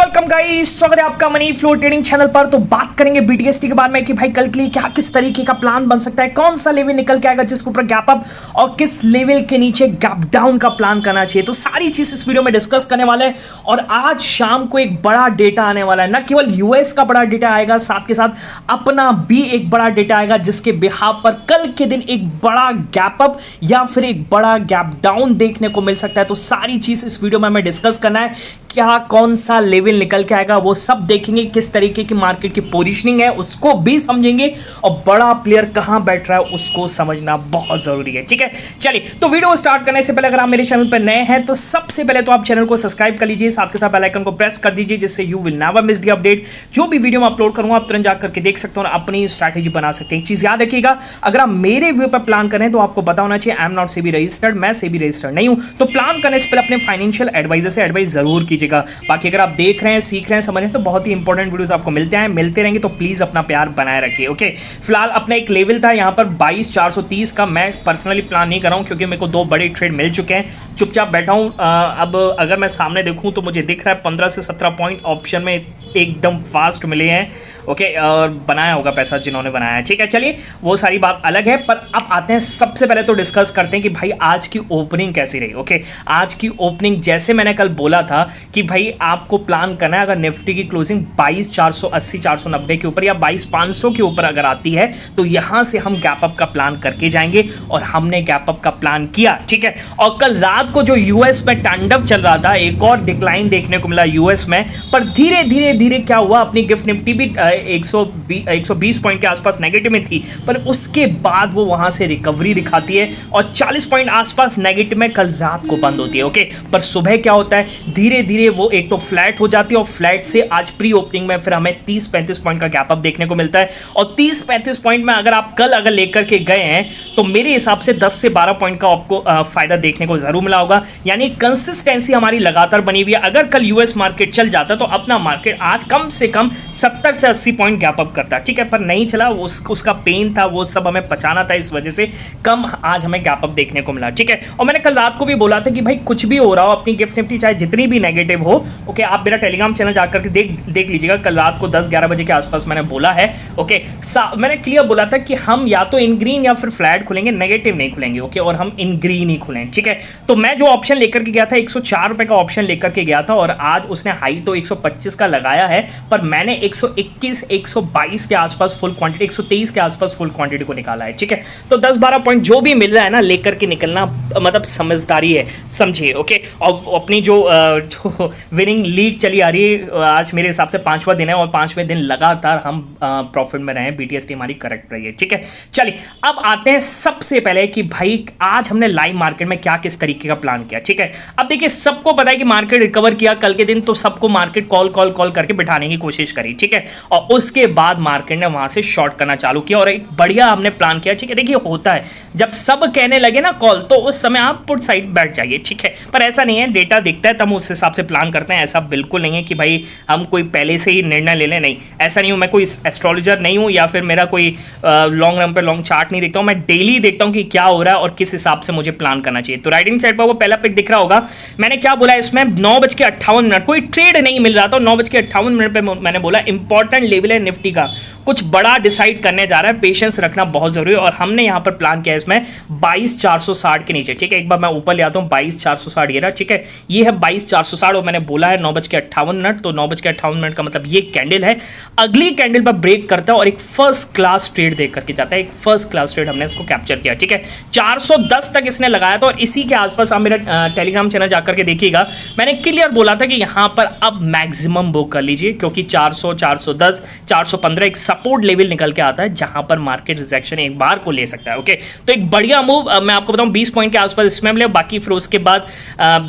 Welcome guys, स्वागत है आपका मनी फ्लो ट्रेडिंग चैनल पर। तो बात करेंगे बीटीएसटी के बारे में कि भाई कल के लिए क्या किस तरीके का प्लान बन सकता है, कौन सा लेवल निकल के आएगा जिसके ऊपर गैप अप और किस लेवल के नीचे गैप डाउन का प्लान करना चाहिए। तो सारी चीज इस वीडियो में डिस्कस करने वाले हैं। और आज शाम को एक बड़ा डेटा आने वाला है, न केवल यूएस का बड़ा डेटा आएगा, साथ के साथ अपना भी एक बड़ा डेटा आएगा जिसके बिहाफ पर कल के दिन एक बड़ा गैप अप या फिर एक बड़ा गैप डाउन देखने को मिल सकता है। तो सारी चीज इस वीडियो में हमें डिस्कस करना है, क्या कौन सा लेवल निकल के आएगा वो सब देखेंगे, किस तरीके की मार्केट की पोजीशनिंग है उसको भी समझेंगे और बड़ा प्लेयर कहां बैठ रहा है उसको समझना बहुत जरूरी है। ठीक है, चलिए तो वीडियो स्टार्ट करने से पहले अगर आप मेरे चैनल पर नए हैं तो सबसे पहले तो आप चैनल को सब्सक्राइब कर लीजिए, साथ के साथ बेल आइकन को प्रेस कर दीजिए जिससे you will never miss the update. जो भी वीडियो मैं अपलोड करूंगा आप तुरंत जाकर के देख सकते हो और अपनी स्ट्रैटेजी बना सकते हैं। एक चीज याद रखिएगा, अगर आप मेरे व्यू पर प्लान करें तो आपको पता होना चाहिए I am not SEBI registered, मैं सेबी रजिस्टर्ड नहीं हूं। तो प्लान करने से पहले अपने फाइनेंशियल एडवाइजर से एडवाइस जरूर कीजिएगा। बाकी अगर आप देख रहे हैं, सीख रहे हैं, समझ रहे हैं तो बहुत ही इंपॉर्टेंट वीडियोस आपको मिलते रहेंगे, तो प्लीज अपना प्यार बनाए रखिए। ओके, फिलहाल अपना एक लेवल था यहां पर 22,430 का, मैं पर्सनली प्लान नहीं कर रहा हूं क्योंकि मेरे को दो बड़े ट्रेड मिल चुके हैं, चुपचाप बैठा हूं। अब अगर मैं सामने देखूं तो मुझे दिख रहा है 15 से 17 पॉइंट ऑप्शन में एकदम फास्ट मिले हैं। ओके, और बनाया होगा पैसा जिन्होंने बनाया है। ठीक है, चलिए वो सारी बात अलग है, पर अब आते हैं सबसे पहले तो डिस्कस करते हैं कि भाई आज की ओपनिंग कैसी रही। ओके, आज की ओपनिंग जैसे मैंने कल बोला था कि भाई आपको प्लान करना है, अगर निफ्टी की क्लोजिंग 22,480 490 के ऊपर या 22,500 के ऊपर अगर आती है तो यहां से हम गैप अप का प्लान करके जाएंगे और हमने गैप अप का प्लान किया। ठीक है, और कल रात को जो यूएस में तांडव चल रहा था, एक और डिक्लाइन देखने को मिला यूएस में, पर धीरे धीरे धीरे क्या हुआ, अपनी गिफ्ट निफ्टी भी 120 पॉइंट के आसपास नेगेटिव में थी, पर उसके बाद वो वहां से रिकवरी दिखाती है और 40 पॉइंट आसपास नेगेटिव में कल रात को बंद होती है। ओके, पर सुबह क्या होता है, धीरे धीरे वो एक तो फ्लैट हो जाती है और फ्लैट से आज प्री ओपनिंग में फिर हमें 30-35 पॉइंट का गैप अप देखने को मिलता है। और 30-35 पॉइंट में अगर आप कल अगर लेकर के गए हैं तो मेरे हिसाब से 10 से 12 पॉइंट का आपको फायदा देखने को जरूर मिला होगा। यानी कंसिस्टेंसी हमारी लगातार बनी हुई है। अगर कल यूएस मार्केट चल जाता तो अपना मार्केट आज कम से कम 70 से 80 पॉइंट गैप अप करता। ठीक है, पर नहीं चला, उसका पेन था, वो सब हमें पचाना था, इस वजह से कम आज हमें गैप अप देखने को मिला। ठीक है, और मैंने कल रात को भी बोला था कि भाई कुछ भी हो रहा हो, अपनी गिफ्ट निफ्टी चाहे जितनी भी नेगेटिव हो, ओके, आप मेरा टेलीग्राम चैनल जाकर के देख लीजिएगा। कल रात को 10-11 बजे के आसपास मैंने बोला है। ओके, मैंने क्लियर बोला था कि हम या तो इन ग्रीन या फिर फ्लैट खुलेंगे, नेगेटिव नहीं खुलेंगे। ओके, और हम इन ग्रीन ही खुलेंगे। ठीक है, तो मैं जो ऑप्शन लेकर के गया था 104 रुपए का ऑप्शन लेकर के गया था और आज उसने हाई तो 125 का लगाया है, पर मैंने 121 122 के आसपास फुल क्वांटिटी, 123 के आसपास फुल क्वांटिटी को निकाला है। ठीक है, तो 10-12 पॉइंट जो भी मिल रहा है ना लेकर के निकलना मतलब समझदारी है, समझिए। ओके, और अपनी जो विनिंग लीग चली आ रही है, आज मेरे हिसाब से 5वां दिन है और 5वें दिन लगातार हम प्रॉफिट में रहे, बीटीएसटी हमारी करेक्ट रही है। ठीक है, चलिए अब आते हैं सबसे पहले कि भाई आज हमने लाइव मार्केट में क्या किस तरीके का प्लान किया। ठीक है, अब देखिए सबको पता है कि मार्केट रिकवर किया कल के दिन, तो सबको मार्केट कॉल करके बिठाने की कोशिश करी। ठीक है, और उसके बाद मार्केट ने वहां से शॉर्ट करना चालू किया और एक बढ़िया हमने प्लान किया। ठीक है, देखिए होता है जब सब कहने लगे ना कॉल, तो उस समय आप पुट साइड बैठ जाइए। ठीक है, पर ऐसा नहीं है, डेटा दिखता है तो हम उस हिसाब से प्लान करते हैं। ऐसा बिल्कुल नहीं है कि भाई हम कोई पहले से ही निर्णय ले लें, नहीं, ऐसा नहीं हूं। मैं कोई एस्ट्रोलॉजर नहीं हूं या फिर मेरा कोई लॉन्ग रन पे लॉन्ग चार्ट नहीं देखता हूं। मैं डेली देखता हूं कि क्या हो रहा है और किस हिसाब से मुझे प्लान करना चाहिए। तो राइटिंग साइड पर वो पहला पिक दिख रहा होगा, मैंने क्या बोला इसमें, 9:58, कोई ट्रेड नहीं मिल रहा था, 9:58 पे मैंने बोला इंपॉर्टेंट लेवल है निफ्टी का, कुछ बड़ा डिसाइड करने जा रहा है, पेशेंस रखना बहुत जरूरी है। और हमने यहां पर प्लान किया इसमें 22,460 के नीचे। ठीक है, एक बार मैं ऊपर ले आता हूं, 22,460 ये रहा। ठीक है, ये है 22,460 और मैंने बोला है 9:58, तो 9:58 का मतलब ये कैंडल है, अगली कैंडल पर ब्रेक करता है और एक फर्स्ट क्लास ट्रेड देख करके जाता है, एक फर्स्ट क्लास ट्रेड हमने इसको कैप्चर किया। ठीक है, 410 तक इसने लगाया था और इसी के आसपास आप मेरा टेलीग्राम चैनल जाकर के देखिएगा, मैंने क्लियर बोला था कि यहां पर अब मैक्सिमम बुक कर लीजिए क्योंकि 400 410 415 एक सपोर्ट लेवल निकल के आता है जहां पर मार्केट रिजेक्शन एक बार को ले सकता है। ओके, तो एक बढ़िया मूव मैं आपको बताऊं, 20 पॉइंट के आसपास इसमें मिले, बाकी फिर उसके बाद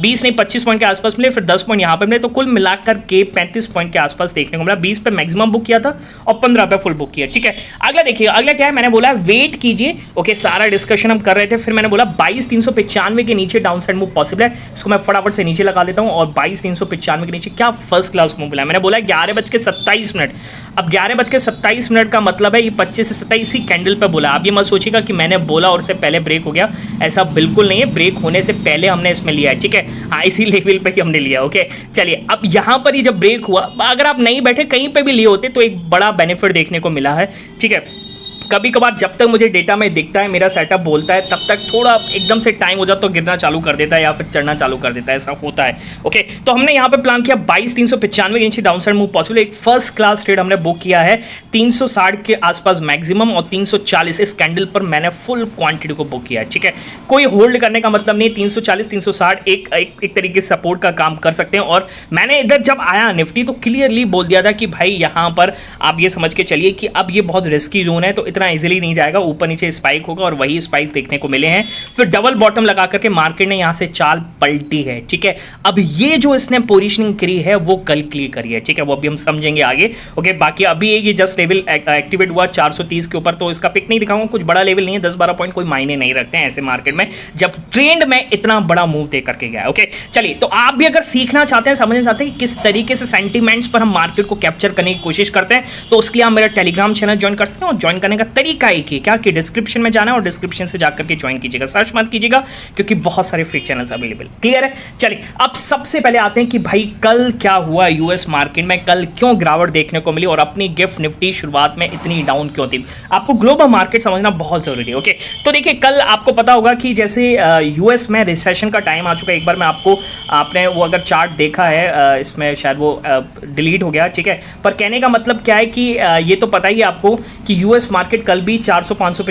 20 नहीं 25 पॉइंट के आसपास मिले, फिर 10 पॉइंट यहां पर मिले, तो कुल मिलाकर के 35 पॉइंट के आसपास देखने को मिला। 20 पे मैक्सिमम बुक किया था और 15 पे फुल बुक किया। ठीक है, अगला देखिए, अगला क्या है, मैंने बोला वेट कीजिए। ओके, सारा डिस्कशन हम कर रहे थे, फिर मैंने बोला 22,395 के नीचे डाउन साइड मूव पॉसिबल है, इसको मैं फटाफट से नीचे लगा देता हूं। और 22,395 के नीचे क्या फर्स्ट क्लास मूव मिला, मैंने बोला 11:27। अब 11:27 का मतलब है ये 25 से 27 ही कैंडल पे बोला। आप ये मत सोचिएगा कि मैंने बोला और उससे पहले ब्रेक हो गया, ऐसा बिल्कुल नहीं है, ब्रेक होने से पहले हमने इसमें लिया है। ठीक है, हाँ, इसी लेवल पे ही हमने लिया। ओके चलिए, अब यहाँ पर ही जब ब्रेक हुआ, अगर आप नहीं बैठे कहीं पे भी लिए होते तो एक बड़ा बेनिफिट देखने को मिला है, ठीक है। कभी कभार जब तक मुझे डेटा में दिखता है, मेरा सेटअप बोलता है, तब तक थोड़ा एकदम से टाइम हो जाता तो गिरना चालू कर देता है या फिर चढ़ना चालू कर देता है, ऐसा होता है। ओके, तो हमने यहाँ पे प्लान किया 22,395 के नीचे डाउनसाइड मूव पॉसिबल, एक फर्स्ट क्लास ट्रेड हमने बुक किया है 360 के आसपास मैक्सिमम और 340 इस कैंडल पर मैंने फुल क्वांटिटी को बुक किया है, ठीक है। कोई होल्ड करने का मतलब नहीं, 340 360 एक तरीके से सपोर्ट का काम कर सकते हैं। और मैंने इधर जब आया निफ्टी तो क्लियरली बोल दिया था कि भाई यहाँ पर आप ये समझ के चलिए कि अब ये बहुत रिस्की जोन है, तो इतना इजीली नहीं जाएगा, ऊपर नीचे स्पाइक होगा और वही स्पाइक देखने को मिले हैं। फिर डबल बॉटम लगा करके मार्केट ने यहां से चाल पलटी है, ठीक है। अब ये जो इसने पोजीशनिंग करी है वो कल क्लियर करी है, ठीक है, वो अभी हम समझेंगे आगे। ओके, बाकी अभी ये जस्ट लेवल एक्टिवेट हुआ 430 के ऊपर, तो इसका पिक नहीं दिखाऊंगा, कुछ बड़ा लेवल नहीं है, 10-12 पॉइंट कोई मायने नहीं रखते हैं ऐसे मार्केट में जब ट्रेंड में इतना बड़ा मूव दे करके गया। ओके चलिए, तो आप भी अगर सीखना चाहते हैं, समझना चाहते हैं कि किस तरीके से सेंटीमेंट्स पर हम मार्केट को कैप्चर करने की कोशिश करते हैं, तो उसके लिए आप मेरा टेलीग्राम चैनल ज्वाइन कर सकते हैं। और ज्वाइन करने का तरीका एक ही क्या कि डिस्क्रिप्शन में जाना है और डिस्क्रिप्शन से जाकर के ज्वाइन कीजिएगा, सर्च मत कीजिएगा क्योंकि बहुत सारे फ्री चैनल्स अवेलेबल। क्लियर है? चलिए, अब सबसे पहले आते हैं कि भाई कल क्या हुआ यूएस मार्केट में, कल क्यों गिरावट देखने को मिली और अपनी गिफ्ट निफ्टी शुरुआत में इतनी डाउन क्यों थी। आपको ग्लोबल मार्केट समझना बहुत जरूरी है। ओके, तो देखिए कल आपको पता होगा कि जैसे यूएस में रिसेशन का टाइम आ चुका है। एक बार मैं आपको, आपने वो अगर चार्ट देखा है इसमें शायद वो डिलीट हो गया, ठीक है, पर कहने का मतलब क्या है कि ये तो पता ही है आपको कि यूएस मार्केट कल भी 400-500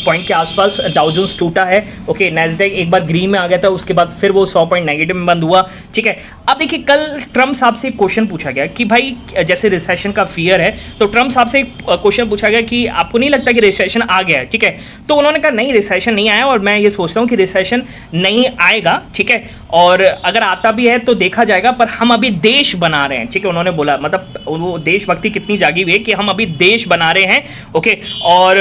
पॉइंट के आसपास डाउ जोन्स टूटा है। ओके, नैस्डैक एक बार ग्रीन में आ गया था, उसके बाद फिर वो 100 पॉइंट नेगेटिव में बंद हुआ, ठीक है। अब देखिए कल ट्रम्प साहब से एक क्वेश्चन पूछा गया कि भाई जैसे रिसेशन का फियर है, तो ट्रम्प साहब से एक क्वेश्चन पूछा गया कि आपको नहीं लगता कि रिसेशन आ गया है, ठीक है। तो उन्होंने कहा नहीं, रिसेशन नहीं आया और मैं ये सोचता हूँ कि रिसेशन नहीं आएगा, ठीक है, और अगर आता भी है तो देखा जाएगा, पर हम अभी देश बना रहे हैं, ठीक है। उन्होंने बोला, मतलब वो देशभक्ति कितनी जागी हुई है कि हम अभी देश बना रहे हैं। ओके, और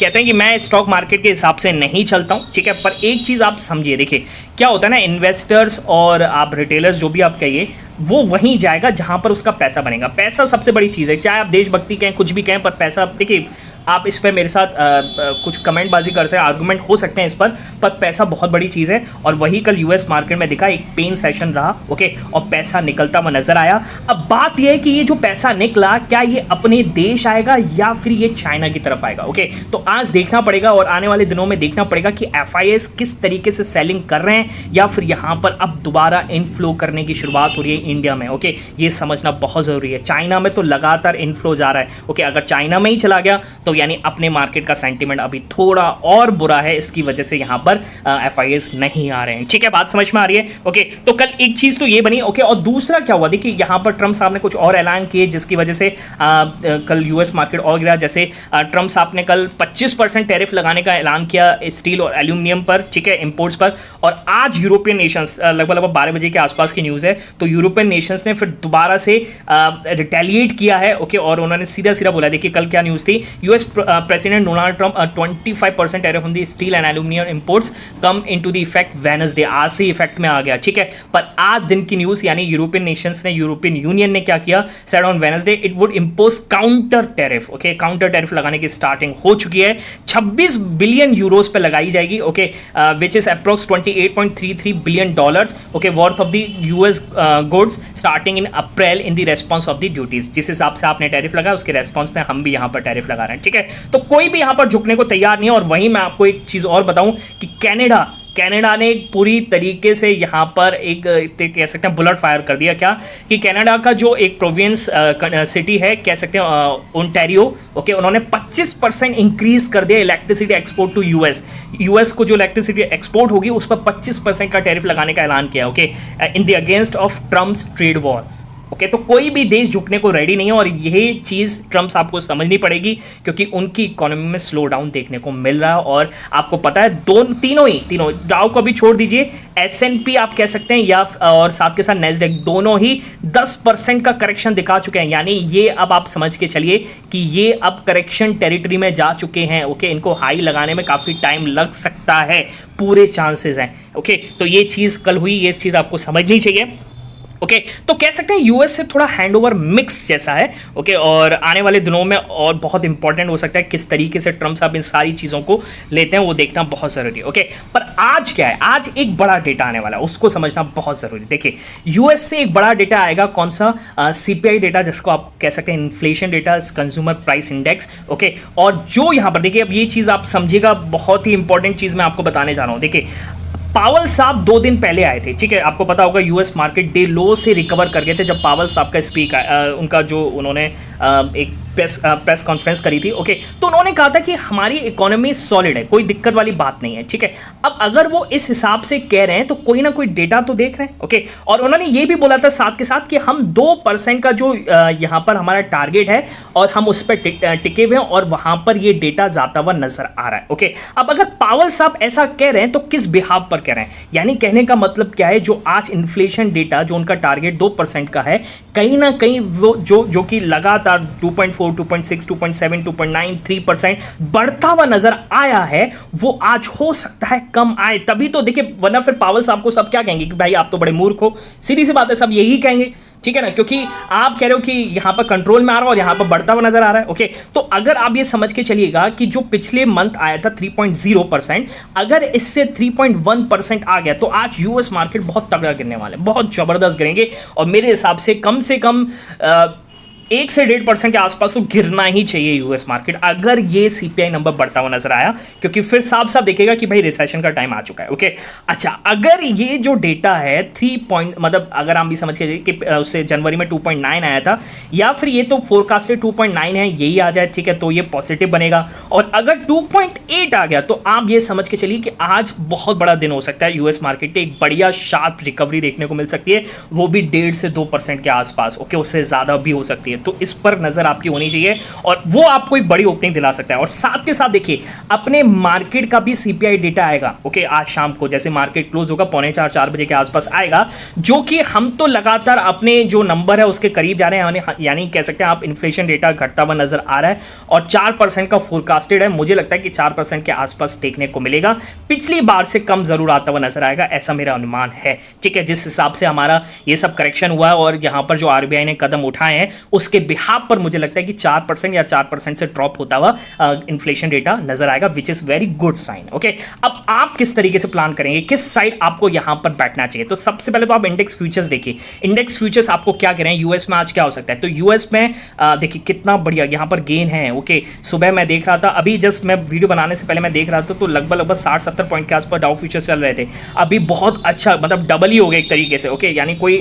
कहते हैं कि मैं स्टॉक मार्केट के हिसाब से नहीं चलता हूं, ठीक है। पर एक चीज़ आप समझिए, देखिए क्या होता है ना, इन्वेस्टर्स और आप रिटेलर्स जो भी आप कहिए, वो वहीं जाएगा जहां पर उसका पैसा बनेगा। पैसा सबसे बड़ी चीज़ है, चाहे आप देशभक्ति कहें, कुछ भी कहें, पर पैसा, देखिए आप इस पर मेरे साथ कुछ कमेंटबाजी कर सकते हैं, आर्गूमेंट हो सकते हैं इस पर पैसा बहुत बड़ी चीज़ है। और वही कल यूएस मार्केट में दिखा, एक पेन सेशन रहा, ओके, और पैसा निकलता हुआ नजर आया। अब बात यह है कि ये जो पैसा निकला, क्या ये अपने देश आएगा या फिर ये चाइना की तरफ आएगा। ओके, तो आज देखना पड़ेगा और आने वाले दिनों में देखना पड़ेगा कि एफआईएस किस तरीके से सेलिंग कर रहे हैं या फिर यहाँ पर अब दोबारा इनफ्लो करने की शुरुआत हो रही है इंडिया में। ओके, ये समझना बहुत ज़रूरी है। चाइना में तो लगातार इनफ्लो जा रहा है। ओके, अगर चाइना में ही चला गया तो यानी अपने मार्केट का सेंटीमेंट अभी थोड़ा और बुरा है, इसकी वजह से यहाँ पर एफआईएस नहीं आ रहे हैं, ठीक है। बात समझ में आ रही है? ओके, तो कल एक चीज़ तो ये बनी। ओके, और दूसरा क्या हुआ, देखिए यहाँ पर ट्रम्प साहब ने कुछ और ऐलान किए जिसकी वजह से कल यूएस मार्केट और गिरा। जैसे ट्रम्प साहब ने कल 25% टैरिफ लगाने का ऐलान किया स्टील और एल्यूमिनियम पर, ठीक है, इंपोर्ट्स पर। और आज यूरोपियन नेशंस, लगभग 12 बजे के आसपास की न्यूज़ है, तो यूरोपियन नेशंस ने फिर दोबारा से रिटेलिएट किया है। ओके, और उन्होंने सीधा सीधा बोला, देखिए कल क्या न्यूज़ थी, US president Donald Trump 25% tariff on the steel and aluminium imports come into the effect Wednesday, आज से इफेक्ट में आ गया, ठीक है। पर आज दिन की न्यूज़, यानी यूरोपियन नेशंस ने, यूरोपियन यूनियन ने क्या किया, said on Wednesday it would impose counter tariff. Okay, counter tariff लगाने की स्टार्टिंग हो चुकी है, 26 बिलियन यूरोस पे लगाई जाएगी। Okay, which is approx $28.33 billion, okay, worth of the US goods starting in April in the response of the duties. जिस हिसाब से आपने टैरिफ लगाया उसके रेस्पॉन्स में हम भी यहाँ पर टैरिफ लगा रहे हैं, ठीक है। तो कोई भी यहाँ पर झुकने को तैयार नहीं है। और वहीं मैं आपको एक चीज़ और बताऊं कि कनाडा ने पूरी तरीके से यहाँ पर एक कह सकते हैं बुलेट फायर कर दिया। क्या कि कनाडा का जो एक प्रोविंस सिटी है, कह सकते हैं ओंटारियो, ओके, उन्होंने 25% इंक्रीज कर दिया इलेक्ट्रिसिटी एक्सपोर्ट टू यूएस को जो इलेक्ट्रिसिटी एक्सपोर्ट होगी उस पर 25% का टैरिफ लगाने का ऐलान किया। Okay, in the against of Trump's trade war. Okay, तो कोई भी देश झुकने को रेडी नहीं है और यही चीज़ ट्रम्प साहब को समझनी पड़ेगी क्योंकि उनकी इकोनॉमी में स्लो डाउन देखने को मिल रहा है। और आपको पता है तीनों डाउ को भी छोड़ दीजिए, S&P आप कह सकते हैं या और साथ के साथ नैस्डैक, दोनों ही 10% का करेक्शन दिखा चुके हैं। यानी ये अब आप समझ के चलिए कि ये अब करेक्शन टेरिटरी में जा चुके हैं। ओके, इनको हाई लगाने में काफ़ी टाइम लग सकता है, पूरे चांसेस हैं। ओके, तो ये चीज़ कल हुई, ये चीज़ आपको समझनी चाहिए। ओके तो कह सकते हैं यूएस से थोड़ा हैंडओवर मिक्स जैसा है। ओके और आने वाले दिनों में और बहुत इंपॉर्टेंट हो सकता है किस तरीके से ट्रम्प साहब इन सारी चीज़ों को लेते हैं, वो देखना बहुत ज़रूरी है। ओके पर आज क्या है, आज एक बड़ा डेटा आने वाला है, उसको समझना बहुत ज़रूरी। देखिए यूएस से एक बड़ा डेटा आएगा, कौन सा, सीपीआई डेटा, जिसको आप कह सकते हैं inflation data, consumer price index. Okay और जो यहाँ पर देखिए, अब ये चीज़ आप समझिएगा, बहुत ही इंपॉर्टेंट चीज़ मैं आपको बताने जा रहा हूँ। देखिए पावल साहब 2 दिन पहले आए थे, ठीक है, आपको पता होगा यूएस मार्केट डे लो से रिकवर कर गए थे जब पावल साहब का स्पीक उनका जो उन्होंने एक प्रेस कॉन्फ्रेंस करी थी। ओके तो उन्होंने कहा था कि हमारी इकोनॉमी सॉलिड है, कोई दिक्कत वाली बात नहीं है, ठीक है। अब अगर वो इस हिसाब से कह रहे हैं तो कोई ना कोई डेटा तो देख रहे हैं। ओके और उन्होंने ये भी बोला था साथ के साथ कि हम 2% का जो यहाँ पर हमारा टारगेट है और हम उस पर टिके हुए हैं और वहां पर ये डेटा जाता हुआ नजर आ रहा है। ओके अब अगर पावल साहब ऐसा कह रहे हैं तो किस बिहाव पर कह रहे हैं, यानी कहने का मतलब क्या है, जो आज इन्फ्लेशन डेटा जो उनका टारगेट 2% का है, कहीं ना कहीं वो जो कि लगातार 2.4, 2.6, 2.7, 2.9, 3% बढ़ता हुआ नजर आया है, वो आज हो सकता है कम आए। तभी तो देखिए, वरना फिर पावल साहब को सब क्या कहेंगे कि भाई आप तो बड़े मूर्ख हो, सीधी सी बात है, सब यही कहेंगे, ठीक है ना, क्योंकि आप कह रहे हो कि यहां पर कंट्रोल में आ रहा है और यहां पर बढ़ता हुआ नजर आ रहा है। ओके तो अगर आप ये समझ के चलिएगा कि जो पिछले मंथ आया था 3.0%, अगर इससे 3.1% आ गया तो आज यूएस मार्केट बहुत तगड़ा गिरने वाले, बहुत जबरदस्त गिरेंगे और मेरे हिसाब से कम 1 से 1.5% के आसपास तो गिरना ही चाहिए यूएस मार्केट, अगर ये सीपीआई नंबर बढ़ता हुआ नजर आया, क्योंकि फिर साफ साफ देखेगा कि भाई रिसेशन का टाइम आ चुका है। ओके अच्छा, अगर ये जो डेटा है मतलब अगर हम भी समझ के कि उससे जनवरी में 2.9 आया था, या फिर ये तो फोरकास्टेड 2.9 है, यही आ जाए, ठीक है, तो ये पॉजिटिव बनेगा। और अगर 2.8 आ गया तो आप ये समझ के चलिए कि आज बहुत बड़ा दिन हो सकता है, यूएस मार्केट में एक बढ़िया शार्प रिकवरी देखने को मिल सकती है, वो भी 1.5 से 2% के आसपास। ओके उससे ज्यादा भी हो सकती है, तो इस पर नजर आपकी होनी चाहिए और वो आपको एक बड़ी ओपनिंग दिला सकता है। और साथ के साथ देखिए अपने मार्केट का भी सीपीआई डेटा आएगा। ओके आज शाम को जैसे मार्केट क्लोज होगा 3:45-4 बजे के आसपास आएगा, जो कि हम तो लगातार अपने जो नंबर है उसके करीब जा रहे हैं, यानी कह सकते हैं आप इन्फ्लेशन डेटा घटता हुआ नजर आ रहा है और 4% का फोरकास्टेड है। मुझे लगता है कि 4% के आसपास देखने को मिलेगा, पिछली बार से कम जरूर आता हुआ नजर आएगा, ऐसा मेरा अनुमान है, ठीक है। जिस हिसाब से हमारा ये सब करेक्शन हुआ है और यहां पर जो आरबीआई ने कदम उठाए हैं उसके बिहाफ पर मुझे लगता है कि 4% या 4% से ड्रॉप होता हुआ इन्फ्लेशन डेटा नजर आएगा, which is very good sign. Okay अब आप किस तरीके से प्लान करेंगे, किस साइड आपको यहां पर बैठना चाहिए, तो सबसे पहले तो आप इंडेक्स फ्यूचर्स देखिए, इंडेक्स फ्यूचर्स आपको क्या कह रहे हैं, यूएस में आज क्या हो सकता है। तो यूएस में देखिए कितना बढ़िया यहां पर गेन है। ओके सुबह मैं देख रहा था, अभी जस्ट मैं वीडियो बनाने से पहले मैं देख रहा था, तो लगभग 60-70 पॉइंट के आसपास डाउ फ्यूचर्स चल रहे थे, अभी बहुत अच्छा, मतलब डबल ही हो गया एक तरीके से। ओके यानी कोई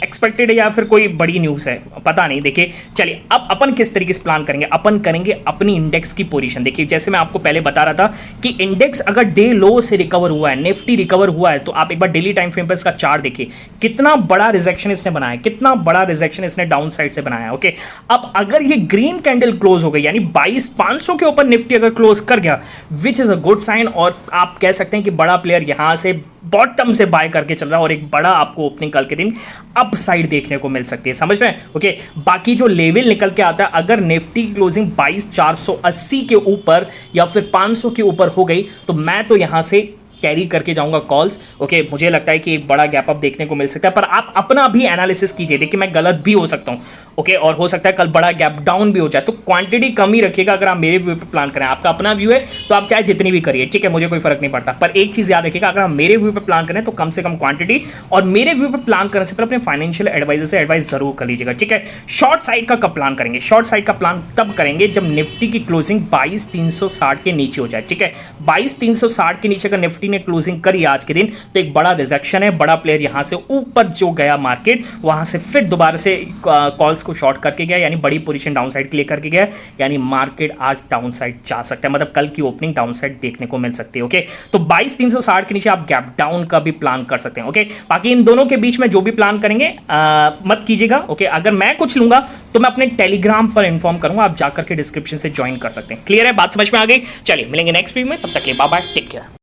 एक्सपेक्टेड है या फिर कोई बड़ी न्यूज़ है, पता नहीं। देखिए चलिए अब अपन किस तरीके से प्लान करेंगे, अपन करेंगे अपनी इंडेक्स की पोजीशन। देखिए जैसे मैं आपको पहले बता रहा था कि इंडेक्स अगर डे लो से रिकवर हुआ है, निफ्टी रिकवर हुआ है, तो आप एक बार डेली टाइम फ्रेम पर इसका चार्ट देखिए, कितना बड़ा रिजेक्शन इसने बनाया, कितना बड़ा रिजेक्शन इसने डाउन साइड से बनाया। ओके अब अगर ये ग्रीन कैंडल क्लोज हो गई, यानी 22,500 के ऊपर निफ्टी अगर क्लोज कर गया, which is a good sign, और आप कह सकते हैं कि बड़ा प्लेयर यहां से बॉटम से बाय करके चल रहा है और एक बड़ा आपको ओपनिंग कल के दिन अप साइड देखने को मिल सकती है, समझ रहे हैं। ओके बाकी जो लेवल निकल के आता है, अगर निफ्टी क्लोजिंग 22,480 के ऊपर या फिर 500 के ऊपर हो गई, तो मैं तो यहां से कैरी करके जाऊंगा कॉल्स। ओके मुझे लगता है कि एक बड़ा गैप अप देखने को मिल सकता है, पर आप अपना भी एनालिसिस कीजिए, देखिए मैं गलत भी हो सकता हूं। ओके और हो सकता है कल बड़ा गैप डाउन भी हो जाए, तो क्वांटिटी कम ही रखिएगा अगर आप मेरे व्यू पे प्लान करें। आपका अपना व्यू है तो आप चाहे जितनी भी करिए, ठीक है, मुझे कोई फर्क नहीं पड़ता, पर एक चीज याद रखिएगा, अगर आप मेरे व्यू पे प्लान करें तो कम से कम क्वांटिटी, और मेरे व्यू पे प्लान करने से पहले अपने फाइनेंशियल एडवाइजर से एडवाइस जरूर कर लीजिएगा, ठीक है। शॉर्ट साइड का कब प्लान करेंगे, शॉर्ट साइड का प्लान तब करेंगे जब निफ्टी की क्लोजिंग 22,360 के नीचे हो जाए, ठीक है। 22,360 के नीचे अगर निफ्टी ने क्लोजिंग करी आज के दिन, तो एक बड़ा रिजेक्शन है, बड़ा प्लेयर यहां से ऊपर जो गया मार्केट, वहां से फिर दोबारा से कॉल्स को शॉर्ट करके गया, यानी बड़ी पोजीशन डाउन साइड के लिए करके गया, यानी मार्केट आज डाउन साइड जा सकता है, मतलब कल की ओपनिंग डाउन साइड देखने को मिल सकती है। ओके तो 22,360 के नीचे आप गैप डाउन का भी प्लान कर सकते हैं। ओके बाकी इन दोनों के बीच में जो भी प्लान करेंगे मत कीजिएगा। ओके अगर मैं कुछ लूंगा तो मैं अपने टेलीग्राम पर इंफॉर्म करूंगा, आप जाकर के डिस्क्रिप्शन से ज्वाइन कर सकते हैं। क्लियर है, बात समझ में आ गई। चलिए मिलेंगे नेक्स्ट वीक में, तब तक के लिए बाय बाय, टेक केयर।